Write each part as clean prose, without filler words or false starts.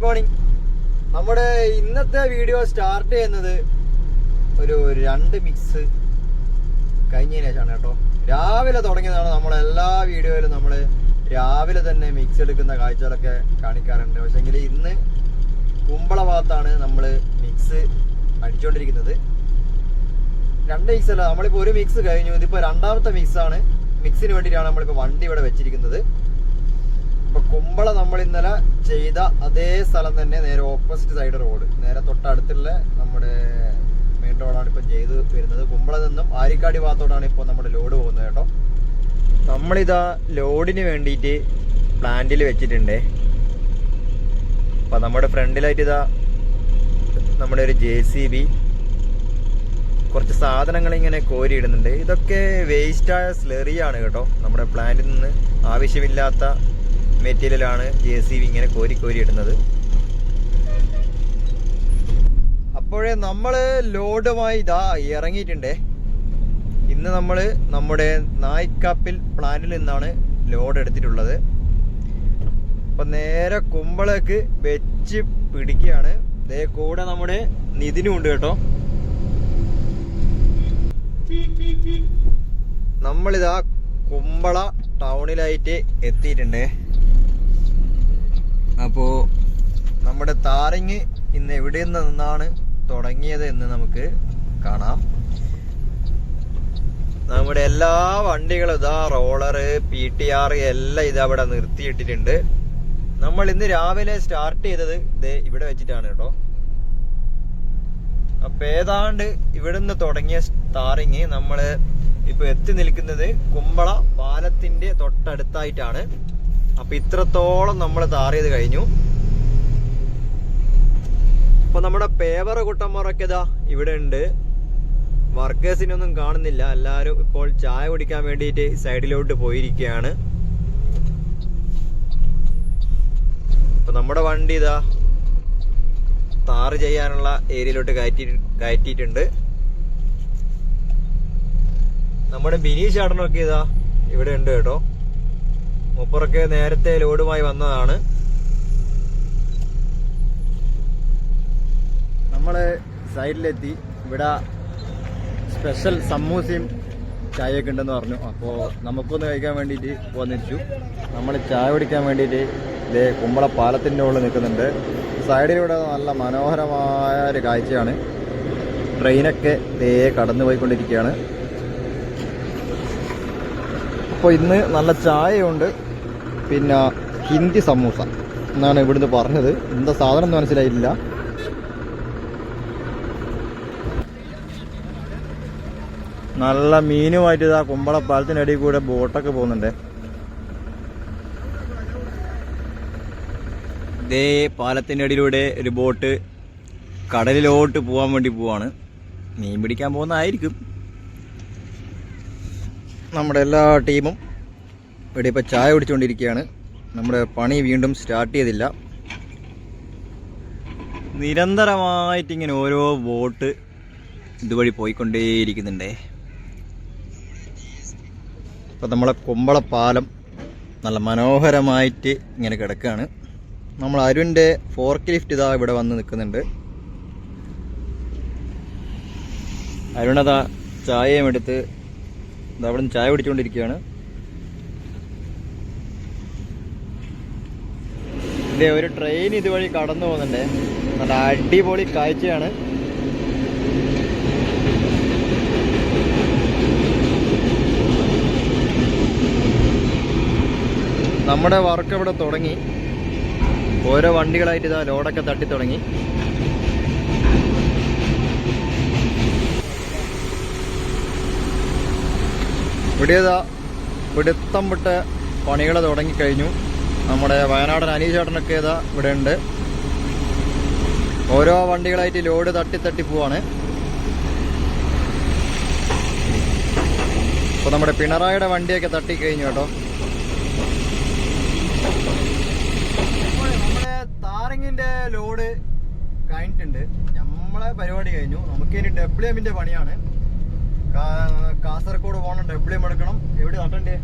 Morning. നമ്മുടെ ഇന്നത്തെ video start ചെയ്യുന്നത് ഒരു 2 മിക്സ് കഴിഞ്ഞതിന് ശേഷമാണ് കേട്ടോ. രാവിലെ തുടങ്ങിയതാണ്. നമ്മളെല്ലാ വീഡിയോയിലും നമ്മൾ രാവിലെ തന്നെ മിക്സ് എടുക്കുന്ന കാഴ്ചകളൊക്കെ കാണിക്കാറുണ്ട്. പക്ഷെങ്കിൽ ഇന്ന് കുമ്പള ഭാഗത്താണ് നമ്മൾ മിക്സ് അടിച്ചുകൊണ്ടിരിക്കുന്നത്. 2 മിക്സ് അല്ല, നമ്മളിപ്പോൾ ഒരു മിക്സ് കഴിഞ്ഞു. ഇതിപ്പോൾ 2ാമത്തെ മിക്സാണ്. മിക്സിന് വേണ്ടിയിട്ടാണ് നമ്മളിപ്പോൾ വണ്ടി ഇവിടെ വെച്ചിരിക്കുന്നത്. ഇപ്പൊ കുമ്പള നമ്മൾ ഇന്നലെ ചെയ്ത അതേ സ്ഥലം തന്നെ, നേരെ ഓപ്പോസിറ്റ് സൈഡ് റോഡ്, നേരെ തൊട്ടടുത്തുള്ള നമ്മുടെ മെയിൻ റോഡാണ് ഇപ്പം ചെയ്ത് വരുന്നത്. കുമ്പള നിന്നും ആരിക്കാടി ഭാഗത്തോടാണ് ഇപ്പോൾ നമ്മുടെ ലോഡ് പോകുന്നത് കേട്ടോ. നമ്മളിതാ ലോഡിന് വേണ്ടിയിട്ട് പ്ലാന്റിൽ വെച്ചിട്ടുണ്ടേ. അപ്പം നമ്മുടെ ഫ്രണ്ടിലായിട്ട് ഇതാ നമ്മുടെ ഒരു JCB കുറച്ച് സാധനങ്ങൾ ഇങ്ങനെ കോരി ഇടുന്നുണ്ട്. ഇതൊക്കെ വേസ്റ്റായ സ്ലറിയാണ് കേട്ടോ. നമ്മുടെ പ്ലാന്റിൽ നിന്ന് ആവശ്യമില്ലാത്ത മെറ്റീരിയലാണ് JCB ഇങ്ങനെ കോരി ഇടുന്നത്. അപ്പോഴേ നമ്മൾ ലോഡുമായി ഇതാ ഇറങ്ങിയിട്ടുണ്ടേ. ഇന്ന് നമ്മൾ നമ്മുടെ നായിക്കാപ്പിൽ പ്ലാന്റിൽ നിന്നാണ് ലോഡ് എടുത്തിട്ടുള്ളത്. അപ്പം നേരെ കുമ്പളക്ക് വെച്ച് പിടിക്കുകയാണ്. ഇതേ കൂടെ നമ്മുടെ നിതിനും ഉണ്ട് കേട്ടോ. നമ്മളിതാ കുമ്പള ടൗണിലായിട്ട് എത്തിയിട്ടുണ്ട്. അപ്പോൾ നമ്മുടെ താറിങ് ഇന്ന് എവിടെ നിന്നാണ് തുടങ്ങിയത് എന്ന് നമുക്ക് കാണാം. നമ്മുടെ എല്ലാ വണ്ടികളും ഇതാ റോളറ് PTR എല്ലാം ഇതാ ഇവിടെ നിർത്തിയിട്ടിട്ടുണ്ട്. നമ്മൾ ഇന്ന് രാവിലെ സ്റ്റാർട്ട് ചെയ്തത് ഇതേ ഇവിടെ വെച്ചിട്ടാണ് കേട്ടോ. അപ്പൊ ഏതാണ്ട് ഇവിടുന്ന് തുടങ്ങിയ താറിങ് നമ്മള് ഇപ്പൊ എത്തി നിൽക്കുന്നത് കുമ്പള പാലത്തിന്റെ തൊട്ടടുത്തായിട്ടാണ്. അപ്പൊ ഇത്രത്തോളം നമ്മൾ താർ ചെയ്ത് കഴിഞ്ഞു. അപ്പൊ നമ്മുടെ പേവർ കുട്ടന്മാരൊക്കെ ഇതാ ഇവിടെ ഉണ്ട്. വർക്കേഴ്സിനൊന്നും കാണുന്നില്ല. എല്ലാവരും ഇപ്പോൾ ചായ കുടിക്കാൻ വേണ്ടിയിട്ട് സൈഡിലോട്ട് പോയിരിക്കുകയാണ്. അപ്പൊ നമ്മുടെ വണ്ടി ഇതാ താറ് ചെയ്യാനുള്ള ഏരിയയിലോട്ട് കയറ്റിയിട്ടുണ്ട്. നമ്മുടെ ബിനീഷ് ചേട്ടനൊക്കെ ഇതാ ഇവിടെ ഉണ്ട് കേട്ടോ. മൂപ്പറൊക്കെ നേരത്തെ ലോഡുമായി വന്നതാണ്. നമ്മള് സൈഡിലെത്തി. ഇവിടെ സ്പെഷ്യൽ സമൂസയും ചായയൊക്കെ ഉണ്ടെന്ന് പറഞ്ഞു. അപ്പോൾ നമുക്കൊന്ന് കഴിക്കാൻ വേണ്ടിയിട്ട് വന്നിരിച്ചു. നമ്മൾ ചായ കുടിക്കാൻ വേണ്ടിയിട്ട് ഇതേ കുമ്പള പാലത്തിൻ്റെ മുകളിൽ നിൽക്കുന്നുണ്ട്. സൈഡിലൂടെ നല്ല മനോഹരമായ ഒരു കാഴ്ചയാണ്. ട്രെയിനൊക്കെ ഇതേ കടന്നു പോയിക്കൊണ്ടിരിക്കുകയാണ്. അപ്പോൾ ഇന്ന് നല്ല ചായയുണ്ട്, പിന്നെ ഹിന്ദി സമൂസ എന്നാണ് ഇവിടുന്ന് പറഞ്ഞത്. എന്താ സാധനം എന്ന് മനസ്സിലായില്ല. നല്ല മീനുമായിട്ട് ഇതാ കുമ്പള പാലത്തിനടിയിൽ കൂടെ ബോട്ടൊക്കെ പോകുന്നുണ്ട്. ഇതേ പാലത്തിൻ്റെ അടിയിലൂടെ ഒരു ബോട്ട് കടലിലോട്ട് പോകാൻ വേണ്ടി പോവാണ്. മീൻ പിടിക്കാൻ പോകുന്നതായിരിക്കും. നമ്മുടെ എല്ലാ ടീമും ഇവിടെ ഇപ്പോൾ ചായ കുടിച്ചുകൊണ്ടിരിക്കുകയാണ്. നമ്മുടെ പണി വീണ്ടും സ്റ്റാർട്ട് ചെയ്തില്ല. നിരന്തരമായിട്ട് ഇങ്ങനെ ഓരോ ബോട്ട് ഇതുവഴി പോയിക്കൊണ്ടേയിരിക്കുന്നുണ്ടേ. അപ്പോൾ നമ്മളെ കുമ്പള പാലം നല്ല മനോഹരമായിട്ട് ഇങ്ങനെ കിടക്കുകയാണ്. നമ്മൾ അരുണിൻ്റെ ഫോർക്ക് ലിഫ്റ്റ് ഇതാ ഇവിടെ വന്ന് നിൽക്കുന്നുണ്ട്. അരുണതാ ചായയും എടുത്ത് അവിടെ നിന്ന് ചായ കുടിച്ചുകൊണ്ടിരിക്കുകയാണ്. ഇതേ ഒരു ട്രെയിൻ ഇതുവഴി കടന്നു പോകുന്നുണ്ട്. നല്ല അടിപൊളി കാഴ്ചയാണ്. നമ്മുടെ വർക്ക് ഇവിടെ തുടങ്ങി. ഓരോ വണ്ടികളായിട്ട് ഇതാ ലോഡൊക്കെ തട്ടി തുടങ്ങി. ഇവിടേതാ പിടുത്തം വിട്ട് പണികൾ തുടങ്ങിക്കഴിഞ്ഞു. നമ്മുടെ വയനാടൻ അനീഷേട്ടനൊക്കെ ഇതാ ഇവിടെ ഉണ്ട്. ഓരോ വണ്ടികളായിട്ട് ലോഡ് തട്ടി പോവാണ്. അപ്പോൾ നമ്മുടെ പിണറായിയുടെ വണ്ടിയൊക്കെ തട്ടിക്കഴിഞ്ഞു കേട്ടോ. നമ്മുടെ താറിങ്ങിൻ്റെ ലോഡ് കഴിഞ്ഞിട്ടുണ്ട്. നമ്മളെ പരിപാടി കഴിഞ്ഞു. നമുക്കിനി WMന്റെ പണിയാണ്. കാസർഗോഡ് പോകണം, WM എടുക്കണം. എവിടെ തട്ടണ്ടേ?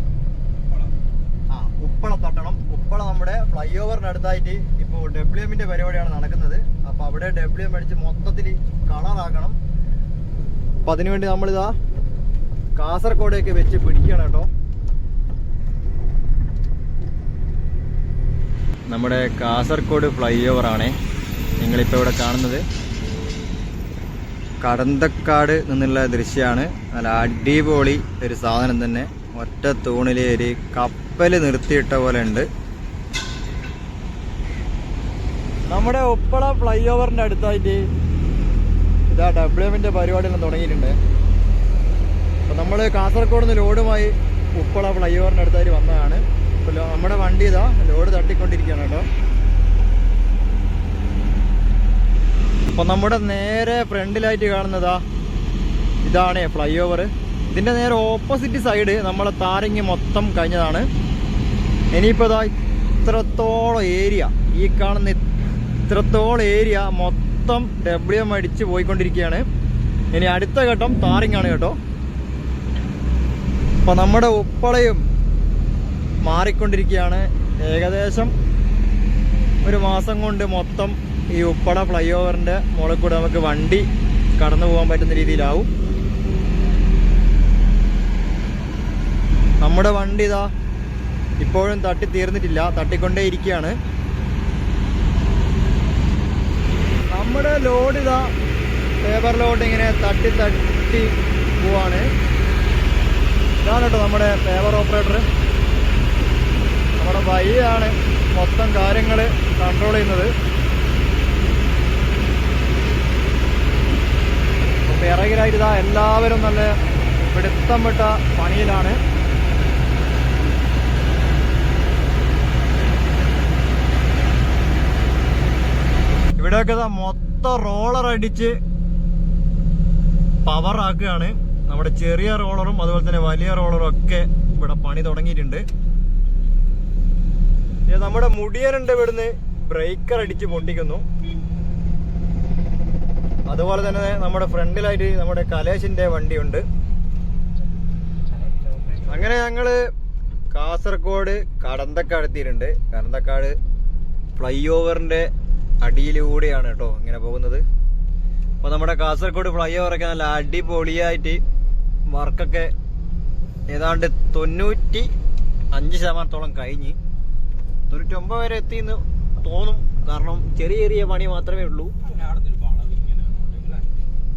ഉപ്പള തട്ടണം. ഉപ്പള നമ്മുടെ ഫ്ലൈ ഓവറിന് അടുത്തായിട്ട് ഇപ്പോൾ WMന്റെ പരിപാടിയാണ് നടക്കുന്നത്. അപ്പോൾ അവിടെ WM അടിച്ച് മൊത്തത്തിൽ കളറാക്കണം. അപ്പം അതിനുവേണ്ടി നമ്മളിതാ കാസർഗോഡേക്ക് വെച്ച് പിടിക്കുകയാണ് കേട്ടോ. നമ്മുടെ കാസർഗോഡ് ഫ്ലൈ ഓവറാണ് നിങ്ങളിപ്പോൾ ഇവിടെ കാണുന്നത്. കടന്തക്കാട് നിന്നുള്ള ദൃശ്യമാണ്. നല്ല അടിപൊളി ഒരു സാധനം തന്നെ. ഒറ്റ തൂണിൽ ഒരു കപ്പൽ നിർത്തിയിട്ട പോലെ ഉണ്ട്. നമ്മുടെ ഉപ്പള ഫ്ലൈ ഓവറിൻ്റെ അടുത്തായിട്ട് ഇതാ WMന്റെ പരിപാടിയെല്ലാം തുടങ്ങിയിട്ടുണ്ട്. അപ്പോൾ നമ്മൾ കാസർഗോഡ് നിന്ന് ലോഡുമായി ഉപ്പള ഫ്ലൈ ഓവറിൻ്റെ അടുത്തായിട്ട് വന്നതാണ്. അപ്പോൾ നമ്മുടെ വണ്ടി ഇതാ ലോഡ് തട്ടിക്കൊണ്ടിരിക്കുകയാണ് കേട്ടോ. അപ്പോൾ നമ്മുടെ നേരെ ഫ്രണ്ടിലായിട്ട് കാണുന്നതാ ഇതാണ് ഫ്ലൈ ഓവർ. ഇതിൻ്റെ നേരെ ഓപ്പോസിറ്റ് സൈഡ് നമ്മളെ താരങ്ങി മൊത്തം കഴിഞ്ഞതാണ്. ഇനിയിപ്പോൾ ഇതാ ഇത്രത്തോളം ഏരിയ, ഈ കാണുന്ന ഇത്രത്തോളം ഏരിയ മൊത്തം WM അടിച്ച് പോയിക്കൊണ്ടിരിക്കുകയാണ്. ഇനി അടുത്ത ഘട്ടം താരങ്ങാണ് കേട്ടോ. അപ്പോൾ നമ്മുടെ ഉപ്പളയും മാറിക്കൊണ്ടിരിക്കുകയാണ്. ഏകദേശം ഒരു മാസം കൊണ്ട് മൊത്തം ഈ ഉപ്പള ഫ്ലൈ ഓവറിൻ്റെ മുകളിൽ കൂടെ നമുക്ക് വണ്ടി കടന്നു പോകാൻ പറ്റുന്ന രീതിയിലാവും. നമ്മുടെ വണ്ടി ഇതാ ഇപ്പോഴും തട്ടി തീർന്നിട്ടില്ല, തട്ടിക്കൊണ്ടേ ഇരിക്കുകയാണ്. നമ്മുടെ ലോഡ് ഇതാ പേപ്പർ ലോഡ് ഇങ്ങനെ തട്ടി തട്ടി പോവാണ്. ഇതാണ് കേട്ടോ നമ്മുടെ പേപ്പർ ഓപ്പറേറ്റർ. നമ്മുടെ ബൈയാണ് മൊത്തം കാര്യങ്ങൾ കൺട്രോൾ ചെയ്യുന്നത്. പിറകിലായിട്ട് ഇതാ എല്ലാവരും നല്ല പിടുത്തം വിട്ട പണിയിലാണ്. ഇവിടെയൊക്കെ ഇതാ മൊത്തം റോളർ അടിച്ച് പവർ ആക്കുകയാണ്. നമ്മുടെ ചെറിയ റോളറും അതുപോലെ തന്നെ വലിയ റോളറും ഒക്കെ ഇവിടെ പണി തുടങ്ങിയിട്ടുണ്ട്. നമ്മുടെ മുടിയനുണ്ട് ഇവിടുന്ന് ബ്രേക്കർ അടിച്ച് പൊട്ടിക്കുന്നു. അതുപോലെ തന്നെ നമ്മുടെ ഫ്രണ്ടിലായിട്ട് നമ്മുടെ കലേഷിന്റെ വണ്ടിയുണ്ട്. അങ്ങനെ ഞങ്ങള് കാസർഗോഡ് കടന്തക്കാട് എത്തിയിട്ടുണ്ട്. കടന്തക്കാട് ഫ്ലൈ ഓവറിന്റെ അടിയിലൂടെയാണ് കേട്ടോ ഇങ്ങനെ പോകുന്നത്. അപ്പോൾ നമ്മുടെ കാസർഗോഡ് ഫ്ലൈ ഓവറൊക്കെ നല്ല അടിപൊളിയായിട്ട് വർക്കൊക്കെ ഏതാണ്ട് 95% കഴിഞ്ഞ് 99 വരെ എത്തിയെന്ന് തോന്നും. കാരണം ചെറിയ ചെറിയ പണി മാത്രമേ ഉള്ളൂ.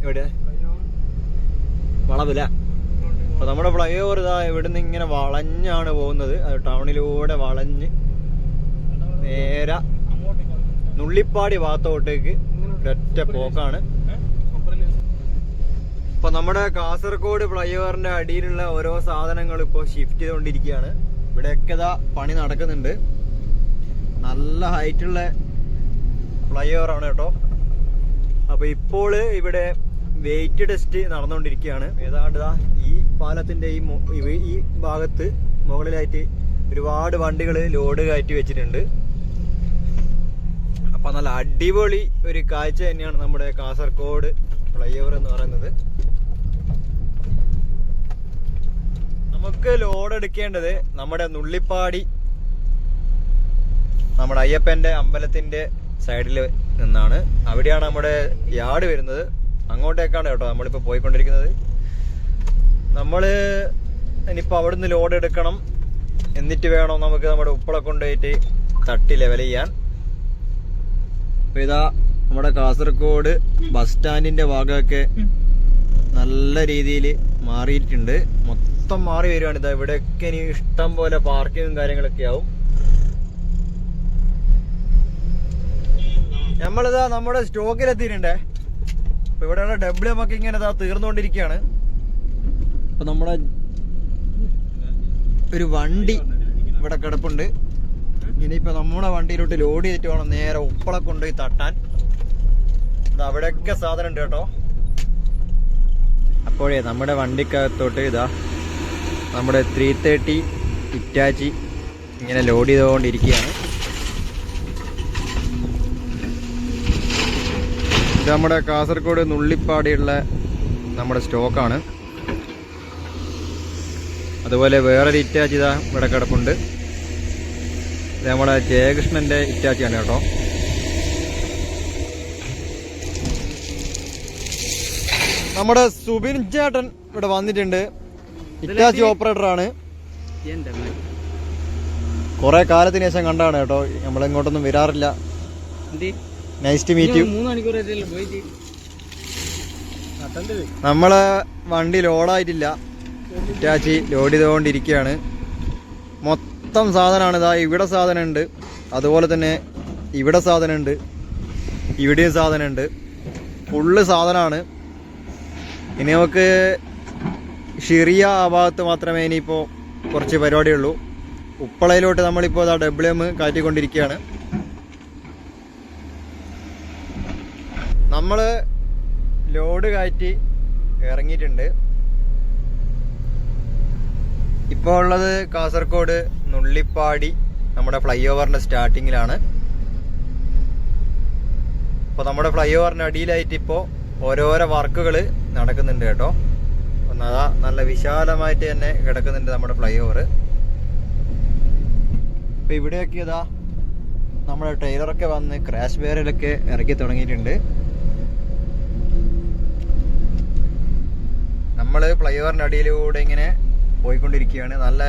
എവിടെ വളവില്ല. അപ്പൊ നമ്മുടെ ഫ്ലൈ ഓവർ ഇതാ ഇവിടുന്ന് ഇങ്ങനെ വളഞ്ഞാണ് പോകുന്നത്. അത് ടൗണിലൂടെ വളഞ്ഞ് നേരെ നുള്ളിപ്പാടി ഭാഗത്തോട്ടേക്ക് ഒരൊറ്റ പോക്കാണ്. അപ്പൊ നമ്മുടെ കാസർഗോഡ് ഫ്ലൈ ഓവറിന്റെ അടിയിലുള്ള ഓരോ സാധനങ്ങൾ ഇപ്പോൾ ഷിഫ്റ്റ് ചെയ്തുകൊണ്ടിരിക്കുകയാണ്. ഇവിടെയൊക്കെ ഇതാ പണി നടക്കുന്നുണ്ട്. നല്ല ഹൈറ്റുള്ള ഫ്ലൈ ഓവറാണ് കേട്ടോ. അപ്പൊ ഇപ്പോൾ ഇവിടെ വെയിറ്റ് ടെസ്റ്റ് നടന്നുകൊണ്ടിരിക്കുകയാണ്. ഏതാണ്ട് ഈ പാലത്തിന്റെ ഈ ഭാഗത്ത് മുകളിലായിട്ട് ഒരുപാട് വണ്ടികൾ ലോഡ് കയറ്റി വെച്ചിട്ടുണ്ട്. അപ്പൊ നല്ല അടിപൊളി ഒരു കാഴ്ച തന്നെയാണ് നമ്മുടെ കാസർഗോഡ് ഫ്ലൈ ഓവർ എന്ന് പറയുന്നത്. നമുക്ക് ലോഡ് എടുക്കേണ്ടത് നമ്മുടെ നുള്ളിപ്പാടി നമ്മുടെ അയ്യപ്പന്റെ അമ്പലത്തിന്റെ സൈഡിൽ നിന്നാണ്. അവിടെയാണ് നമ്മുടെ യാർഡ് വരുന്നത്. അങ്ങോട്ടേക്കാണ് കേട്ടോ നമ്മളിപ്പോൾ പോയിക്കൊണ്ടിരിക്കുന്നത്. നമ്മൾ ഇനിയിപ്പോൾ അവിടെ നിന്ന് ലോഡ് എടുക്കണം. എന്നിട്ട് വേണം നമുക്ക് നമ്മുടെ ഉപ്പള കൊണ്ടുപോയിട്ട് തട്ടി ലെവൽ ചെയ്യാൻ. അപ്പോൾ ഇതാ നമ്മുടെ കാസർഗോഡ് ബസ് സ്റ്റാൻഡിൻ്റെ ഭാഗമൊക്കെ നല്ല രീതിയിൽ മാറിയിട്ടുണ്ട്. മൊത്തം മാറി വരുവാണ്. ഇതാ ഇവിടെയൊക്കെ ഇനി ഇഷ്ടം പോലെ പാർക്കിങ്ങും കാര്യങ്ങളൊക്കെ ആവും. നമ്മളിതാ നമ്മുടെ സ്റ്റോക്കിലെത്തിയിട്ടുണ്ടേ. അപ്പൊ ഇവിടെയുള്ള WM ഒക്കെ ഇങ്ങനെ ഇതാ തീർന്നുകൊണ്ടിരിക്കുകയാണ്. അപ്പൊ നമ്മുടെ ഒരു വണ്ടി ഇവിടെ കിടപ്പുണ്ട്. ഇനിയിപ്പോ നമ്മുടെ വണ്ടിയിലോട്ട് ലോഡ് ചെയ്തിട്ട് വേണം നേരെ ഉപ്പള കൊണ്ടുപോയി തട്ടാൻ. ഇത് അവിടെയൊക്കെ സാധനം ഉണ്ട് കേട്ടോ. അപ്പോഴേ നമ്മുടെ വണ്ടിക്കകത്തോട്ട് ഇതാ നമ്മുടെ 330 ഇറ്റാച്ചി ഇങ്ങനെ ലോഡ് ചെയ്തുകൊണ്ടിരിക്കുകയാണ്. ഇത് നമ്മുടെ കാസർഗോഡ് നുള്ളിപ്പാടിയുള്ള നമ്മുടെ സ്റ്റോക്കാണ്. അതുപോലെ വേറൊരു ഇറ്റാച്ചി ഇതാ ഇവിടെ കിടപ്പുണ്ട്. നമ്മുടെ ജയകൃഷ്ണന്റെ ഇറ്റാച്ചിയാണ് കേട്ടോ. നമ്മുടെ സുബിൻ ചേട്ടൻ ഇവിടെ വന്നിട്ടുണ്ട്. ഇറ്റാച്ചി ഓപ്പറേറ്റർ ആണ്. കുറെ കാലത്തിന് ശേഷം കണ്ടാണ് കേട്ടോ. നമ്മളിങ്ങോട്ടൊന്നും വരാറില്ല. Nice to meet you. നമ്മളെ വണ്ടി ലോഡായിട്ടില്ല. ഇറ്റാച്ചി ലോഡ് ചെയ്തുകൊണ്ടിരിക്കുകയാണ്. മൊത്തം സാധനമാണ്. ഇതാ ഇവിടെ സാധനം ഉണ്ട്, അതുപോലെ തന്നെ ഇവിടെ സാധനം ഉണ്ട്, ഇവിടെയും സാധനം ഉണ്ട്. ഫുള്ള് സാധനമാണ്. ഇനി നമുക്ക് ഷിറിയ ആ ഭാഗത്ത് മാത്രമേ ഇനിയിപ്പോൾ കുറച്ച് പരിപാടിയുള്ളൂ. ഉപ്പളയിലോട്ട് നമ്മളിപ്പോൾ ഇതാ WM കയറ്റിക്കൊണ്ടിരിക്കുകയാണ്. നമ്മൾ ലോഡ് കയറ്റി ഇറങ്ങിയിട്ടുണ്ട്. ഇപ്പോൾ ഉള്ളത് കാസർഗോഡ് നുള്ളിപ്പാടി നമ്മുടെ ഫ്ലൈ ഓവറിൻ്റെ സ്റ്റാർട്ടിങ്ങിലാണ്. അപ്പോൾ നമ്മുടെ ഫ്ലൈ ഓവറിൻ്റെ അടിയിലായിട്ട് ഇപ്പോൾ ഓരോരോ വർക്കുകൾ നടക്കുന്നുണ്ട് കേട്ടോ. അതാ നല്ല വിശാലമായിട്ട് തന്നെ കിടക്കുന്നുണ്ട് നമ്മുടെ ഫ്ലൈ ഓവർ. ഇപ്പം ഇവിടെയൊക്കെ ഇതാ നമ്മുടെ ട്രെയിലറൊക്കെ വന്ന് ക്രാഷ് ബാരിലൊക്കെ ഇറക്കി തുടങ്ങിയിട്ടുണ്ട്. നമ്മൾ ഫ്ലൈ ഓവറിൻ്റെ അടിയിലൂടെ ഇങ്ങനെ പോയിക്കൊണ്ടിരിക്കുകയാണ്. നല്ല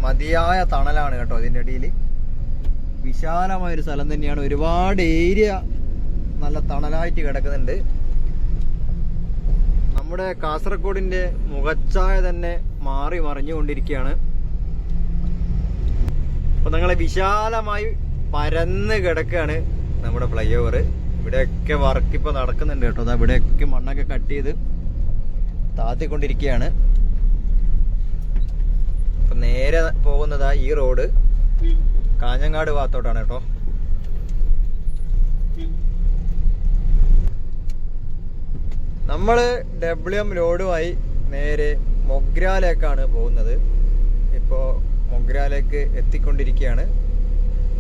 മതിയായ തണലാണ് കേട്ടോ ഇതിൻ്റെ അടിയിൽ. വിശാലമായൊരു സ്ഥലം തന്നെയാണ്. ഒരുപാട് ഏരിയ നല്ല തണലായിട്ട് കിടക്കുന്നുണ്ട്. നമ്മുടെ കാസർഗോഡിൻ്റെ മുഖച്ഛായ തന്നെ മാറി മറിഞ്ഞുകൊണ്ടിരിക്കുകയാണ്. അപ്പോൾ നിങ്ങളെ വിശാലമായി പരന്ന് കിടക്കുകയാണ് നമ്മുടെ ഫ്ലൈ ഓവർ. ഇവിടെയൊക്കെ വർക്ക് ഇപ്പോൾ നടക്കുന്നുണ്ട് കേട്ടോ. അതാ ഇവിടെയൊക്കെ മണ്ണൊക്കെ കട്ട് ചെയ്ത് താത്തിക്കൊണ്ടിരിക്കുകയാണ്. അപ്പം നേരെ പോകുന്നതാ ഈ റോഡ് കാഞ്ഞങ്ങാട് ഭാഗത്തോട്ടാണ് കേട്ടോ. നമ്മൾ WM ലോഡുമായി നേരെ മൊഗ്രാലേക്കാണ് പോകുന്നത്. ഇപ്പോൾ മൊഗ്രാലേക്ക് എത്തിക്കൊണ്ടിരിക്കുകയാണ്.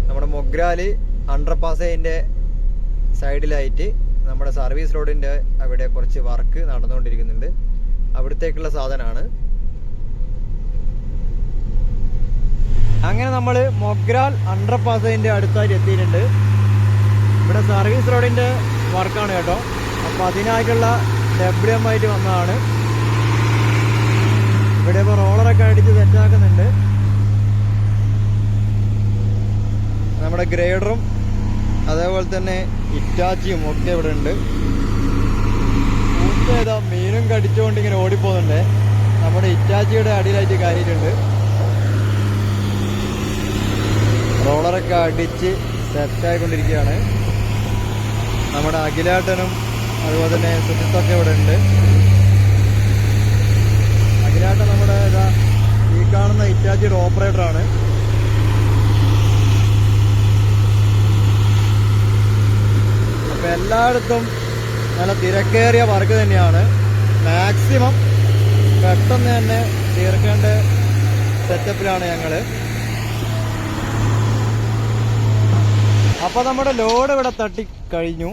നമ്മുടെ മൊഗ്രാല് അണ്ടർപാസേൻ്റെ സൈഡിലായിട്ട് നമ്മുടെ സർവീസ് റോഡിൻ്റെ അവിടെ കുറച്ച് വർക്ക് നടന്നുകൊണ്ടിരിക്കുന്നുണ്ട്. അവിടത്തേക്കുള്ള സാധനമാണ്. അങ്ങനെ നമ്മൾ മൊഗ്രാൽ അണ്ടർപാസേൻ്റെ അടുത്തായിട്ട് എത്തിയിട്ടുണ്ട്. ഇവിടെ സർവീസ് റോഡിൻ്റെ വർക്കാണ് കേട്ടോ. അപ്പോൾ അതിനായിട്ടുള്ള WM ആയിട്ട് വന്നതാണ്. ഇവിടെ ഇപ്പോൾ റോളറൊക്കെ അടിച്ച് സെറ്റാക്കുന്നുണ്ട്. നമ്മുടെ ഗ്രേഡറും അതേപോലെ തന്നെ ഇറ്റാച്ചിയും ഒക്കെ ഇവിടെ ഉണ്ട്. ഏതാ മീനും കടിച്ചുകൊണ്ട് ഇങ്ങനെ ഓടിപ്പോകുന്നുണ്ട്. നമ്മുടെ ഇറ്റാച്ചിയുടെ അടിയിലായിട്ട് കയറിയിട്ടുണ്ട്. റോളറൊക്കെ അടിച്ച് സെറ്റായിക്കൊണ്ടിരിക്കുകയാണ്. നമ്മുടെ അഖിലേട്ടനും അതുപോലെ തന്നെ സുജിത്തൊക്കെ ഇവിടെ ഉണ്ട്. അഖിലേട്ടൻ നമ്മുടെ ഇതാ ഈ കാണുന്ന ഇറ്റാച്ചിയുടെ ഓപ്പറേറ്ററാണ്. അപ്പം എല്ലായിടത്തും നല്ല തിരക്കേറിയ വർക്ക് തന്നെയാണ്. മാക്സിമം പെട്ടെന്ന് തന്നെ തീർക്കേണ്ട സെറ്റപ്പിലാണ് ഞങ്ങൾ. അപ്പോൾ നമ്മുടെ ലോഡ് ഇവിടെ തട്ടി കഴിഞ്ഞു.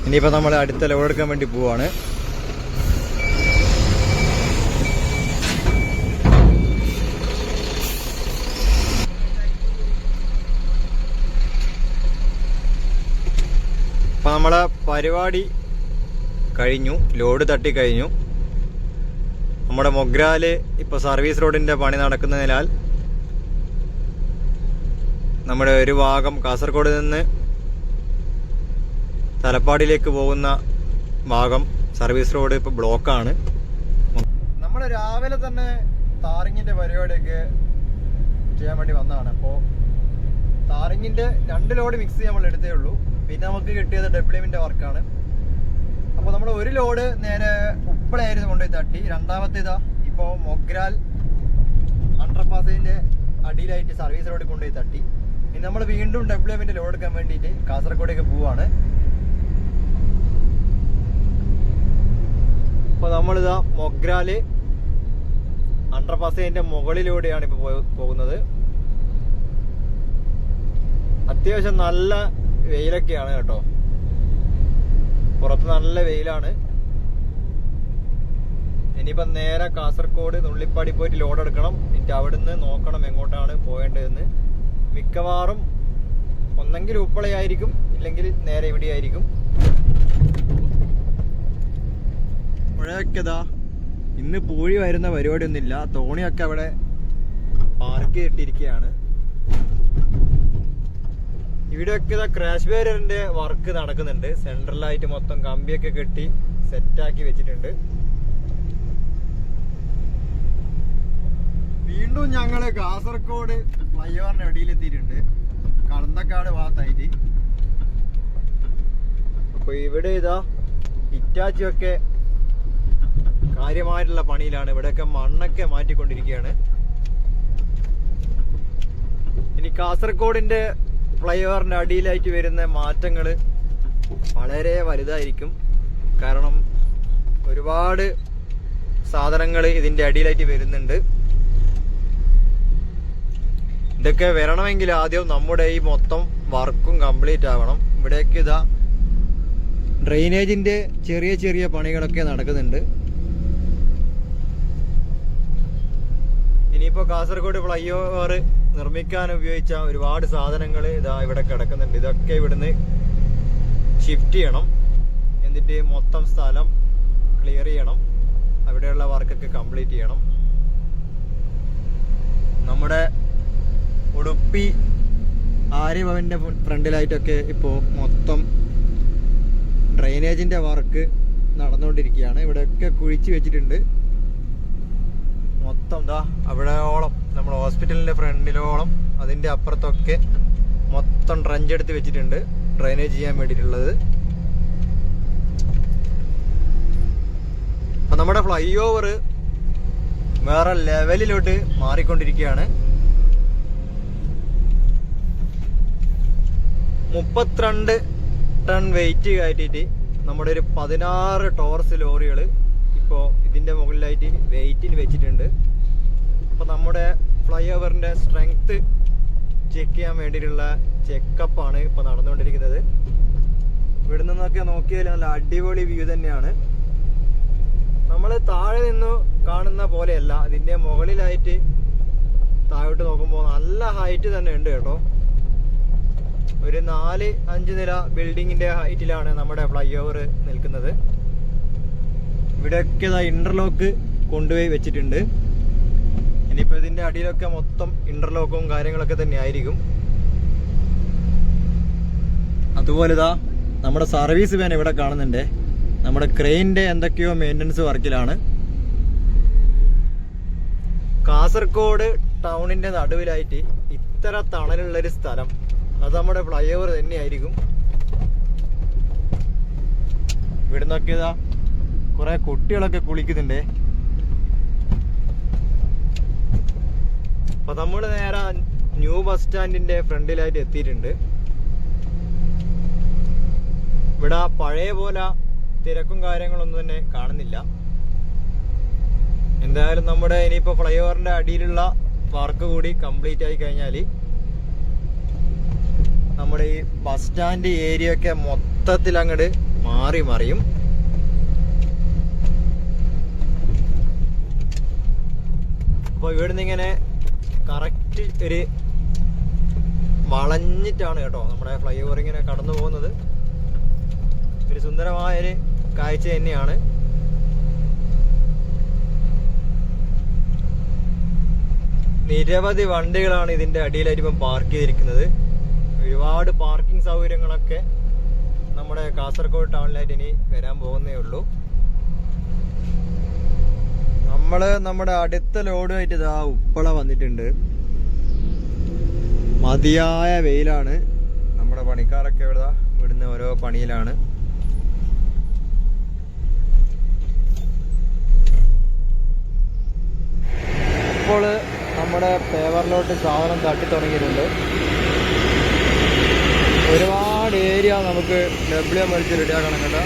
ഇനിയിപ്പോൾ നമ്മൾ അടുത്ത ലോഡ് എടുക്കാൻ വേണ്ടി പോവാണ്. അപ്പം നമ്മളെ പരിപാടി കഴിഞ്ഞു. ലോഡ് തട്ടി കഴിഞ്ഞു. നമ്മുടെ മൊഗ്രാല് ഇപ്പോൾ സർവീസ് റോഡിൻ്റെ പണി നടക്കുന്നതിനാൽ നമ്മുടെ ഒരു ഭാഗം കാസർഗോഡ് നിന്ന് തലപ്പാടിയിലേക്ക് പോകുന്ന ഭാഗം സർവീസ് റോഡ് ഇപ്പോൾ ബ്ലോക്കാണ്. നമ്മൾ രാവിലെ തന്നെ താറിങ്ങിൻ്റെ പരിപാടിയൊക്കെ ചെയ്യാൻ വേണ്ടി വന്നതാണ്. അപ്പോൾ താറിങ്ങിൻ്റെ 2 ലോഡ് മിക്സ് നമ്മൾ എടുത്തേ ഉള്ളൂ. പിന്നെ നമുക്ക് കിട്ടിയത് WM-ൻ്റെ വർക്കാണ്. അപ്പോൾ നമ്മൾ ഒരു ലോഡ് നേരെ ഉപ്പളയായിരുന്നു കൊണ്ടുപോയി തട്ടി. രണ്ടാമത്തേതാ ഇപ്പോൾ മൊഗ്രാൽ അണ്ടർപാസിൻ്റെ അടിയിലായിട്ട് സർവീസ് റോഡിൽ കൊണ്ടുപോയി തട്ടി. ഇനി നമ്മൾ വീണ്ടും WM-ൻ്റെ ലോഡ് എടുക്കാൻ വേണ്ടിയിട്ട് കാസർഗോഡേക്ക് പോവാണ്. അപ്പോൾ നമ്മളിതാ മൊഗ്രാല് അണ്ടർപാസിൻ്റെ മുകളിലൂടെയാണ് ഇപ്പോൾ പോകുന്നത്. അത്യാവശ്യം നല്ല വെയിലൊക്കെയാണ് കേട്ടോ. പുറത്ത് നല്ല വെയിലാണ്. ഇനിയിപ്പോ നേരെ കാസർഗോഡ് നുള്ളിപ്പാടി പോയിട്ട് ലോഡ് എടുക്കണം. എന്നിട്ട് അവിടുന്ന് നോക്കണം എങ്ങോട്ടാണ് പോകേണ്ടതെന്ന്. മിക്കവാറും ഒന്നെങ്കിൽ ഉപ്പളയായിരിക്കും, ഇല്ലെങ്കിൽ നേരെ ഇവിടെ ആയിരിക്കും. പുഴയൊക്കെ ഇതാ ഇന്ന് പൂഴി വരുന്ന പരിപാടിയൊന്നുമില്ല. തോണിയൊക്കെ അവിടെ പാർക്ക് ചെയ്തിട്ടിരിക്കുകയാണ്. ഇവിടെയൊക്കെ ഇതാ ക്രാഷ് ബാരിയറിന്റെ വർക്ക് നടക്കുന്നുണ്ട്. സെൻട്രലായിട്ട് മൊത്തം കമ്പിയൊക്കെ കെട്ടി സെറ്റാക്കി വെച്ചിട്ടുണ്ട്. വീണ്ടും ഞങ്ങള് കാസർഗോഡ് ഫ്ലൈ ഓവറിന്റെ അടിയിലെത്തിയിട്ടുണ്ട്, കടന്തക്കാട് ഭാഗത്തായിട്ട്. അപ്പൊ ഇവിടെ ഇതാ ഇറ്റാച്ചിയൊക്കെ കാര്യമായിട്ടുള്ള പണിയിലാണ്. ഇവിടെയൊക്കെ മണ്ണൊക്കെ മാറ്റിക്കൊണ്ടിരിക്കുകയാണ്. ഇനി കാസർഗോഡിന്റെ ഫ്ലൈ ഓവറിന്റെ അടിയിലായിട്ട് വരുന്ന മാറ്റങ്ങൾ വളരെ വലുതായിരിക്കും. കാരണം ഒരുപാട് സാധനങ്ങൾ ഇതിന്റെ അടിയിലായിട്ട് വരുന്നുണ്ട്. ഇതൊക്കെ വരണമെങ്കിൽ ആദ്യം നമ്മുടെ ഈ മൊത്തം വർക്കും കംപ്ലീറ്റ് ആവണം. ഇവിടേക്ക് ഇതാ ഡ്രെയിനേജിന്റെ ചെറിയ ചെറിയ പണികളൊക്കെ നടക്കുന്നുണ്ട്. ഇനിയിപ്പോ കാസർഗോഡ് ഫ്ലൈ ഓവർ നിർമ്മിക്കാൻ ഉപയോഗിച്ച ഒരുപാട് സാധനങ്ങൾ ഇതാ ഇവിടെ കിടക്കുന്നുണ്ട്. ഇതൊക്കെ ഇവിടുന്ന് ഷിഫ്റ്റ് ചെയ്യണം. എന്നിട്ട് മൊത്തം സ്ഥലം ക്ലിയർ ചെയ്യണം. അവിടെയുള്ള വർക്കൊക്കെ കംപ്ലീറ്റ് ചെയ്യണം. നമ്മുടെ ഉടുപ്പി ആര്യഭവന്റെ ഫ്രണ്ടിലായിട്ടൊക്കെ ഇപ്പോൾ മൊത്തം ഡ്രെയിനേജിന്റെ വർക്ക് നടന്നുകൊണ്ടിരിക്കുകയാണ്. ഇവിടെയൊക്കെ കുഴിച്ച് വെച്ചിട്ടുണ്ട്. മൊത്തം ദാ അവിടെയോളം നമ്മുടെ ഹോസ്പിറ്റലിന്റെ ഫ്രണ്ടിലോളം അതിന്റെ അപ്പുറത്തൊക്കെ മൊത്തം ട്രഞ്ച് എടുത്ത് വെച്ചിട്ടുണ്ട് ഡ്രെയിനേജ് ചെയ്യാൻ വേണ്ടിയിട്ടുള്ളത്. അപ്പൊ നമ്മുടെ ഫ്ലൈ ഓവർ വേറെ ലെവലിലോട്ട് മാറിക്കൊണ്ടിരിക്കുകയാണ്. 32 ടൺ വെയിറ്റ് കയറ്റിയിട്ട് നമ്മുടെ ഒരു 16 ടോർസ് ലോറികൾ ഇപ്പോൾ ഇതിന്റെ മുകളിലായിട്ട് വെയിറ്റിന് വെച്ചിട്ടുണ്ട്. അപ്പൊ നമ്മുടെ ഫ്ലൈ ഓവറിന്റെ സ്ട്രെങ്ത് ചെക്ക് ചെയ്യാൻ വേണ്ടിയിട്ടുള്ള ചെക്കപ്പാണ് ഇപ്പൊ നടന്നുകൊണ്ടിരിക്കുന്നത്. ഇവിടെ നിന്നൊക്കെ നോക്കിയാൽ നല്ല അടിപൊളി വ്യൂ തന്നെയാണ്. നമ്മൾ താഴെ നിന്ന് കാണുന്ന പോലെയല്ല, ഇതിന്റെ മുകളിലായിട്ട് താഴോട്ട് നോക്കുമ്പോൾ നല്ല ഹൈറ്റ് തന്നെ ഉണ്ട് കേട്ടോ. ഒരു 4-5 നില ബിൽഡിങ്ങിന്റെ ഹൈറ്റിലാണ് നമ്മുടെ ഫ്ലൈ ഓവർ നിൽക്കുന്നത്. ഇവിടെയൊക്കെ ഇന്റർലോക്ക് കൊണ്ടുപോയി വെച്ചിട്ടുണ്ട്. ഇനിയിപ്പോ ഇതിന്റെ അടിയിലൊക്കെ മൊത്തം ഇന്റർലോക്കും കാര്യങ്ങളൊക്കെ തന്നെ ആയിരിക്കും. അതുപോലെ ഇതാ നമ്മുടെ സർവീസ് വാൻ ഇവിടെ കാണുന്നുണ്ട്. നമ്മുടെ ക്രെയിനിന്റെ എന്തൊക്കെയോ മെയിൻ്റനൻസ് വർക്കിലാണ്. കാസർഗോഡ് ടൗണിന്റെ നടുവിലായിട്ട് ഇത്ര തണലുള്ളൊരു സ്ഥലം അത് നമ്മുടെ ഫ്ലൈ ഓവർ തന്നെയായിരിക്കും. ഇവിടുന്നൊക്കെ ഇതാ കുറെ കുട്ടികളൊക്കെ കുളിക്കുന്നുണ്ട്. അപ്പൊ നമ്മൾ നേരെ ന്യൂ ബസ് സ്റ്റാൻഡിന്റെ ഫ്രണ്ടിലായിട്ട് എത്തിയിട്ടുണ്ട്. ഇവിടെ പഴയ പോലെ തിരക്കും കാര്യങ്ങളൊന്നും തന്നെ കാണുന്നില്ല. എന്തായാലും നമ്മുടെ ഇനിയിപ്പോ ഫ്ലൈ ഓവറിന്റെ അടിയിലുള്ള വർക്ക് കൂടി കംപ്ലീറ്റ് ആയി കഴിഞ്ഞാൽ നമ്മുടെ ഈ ബസ് സ്റ്റാൻഡ് ഏരിയ ഒക്കെ മൊത്തത്തിൽ അങ്ങോട്ട് മാറി മറിയും. അപ്പൊ ഇവിടുന്ന് ഇങ്ങനെ കറക്റ്റ് ഒരു വളഞ്ഞിട്ടാണ് കേട്ടോ നമ്മുടെ ഫ്ലൈ ഓവർ ഇങ്ങനെ കടന്നു പോകുന്നത്. ഒരു സുന്ദരമായൊരു കാഴ്ച തന്നെയാണ്. നിരവധി വണ്ടികളാണ് ഇതിന്റെ അടിയിലായിട്ട് ഇപ്പം പാർക്ക് ചെയ്തിരിക്കുന്നത്. ഒരുപാട് പാർക്കിംഗ് സൗകര്യങ്ങളൊക്കെ നമ്മുടെ കാസർഗോഡ് ടൗണിലായിട്ട് ഇനി വരാൻ പോകുന്നേ ഉള്ളൂ. നമ്മുടെ അടുത്ത ലോഡുമായിട്ട് ഇതാ ഉപ്പള വന്നിട്ടുണ്ട്. മതിയായ വെയിലാണ്. നമ്മുടെ പണിക്കാരൊക്കെ ഇവിടെ ഇവിടുന്ന് ഓരോ പണിയിലാണ്. ഇപ്പോൾ നമ്മുടെ പേവറിലോട്ട് സാധനം തട്ടി തുടങ്ങിയിട്ടുണ്ട്. ഒരുപാട് ഏരിയ നമുക്ക് ഡബ്ല്യു വലിച്ച് റെഡിയാക്കണം കേട്ടോ.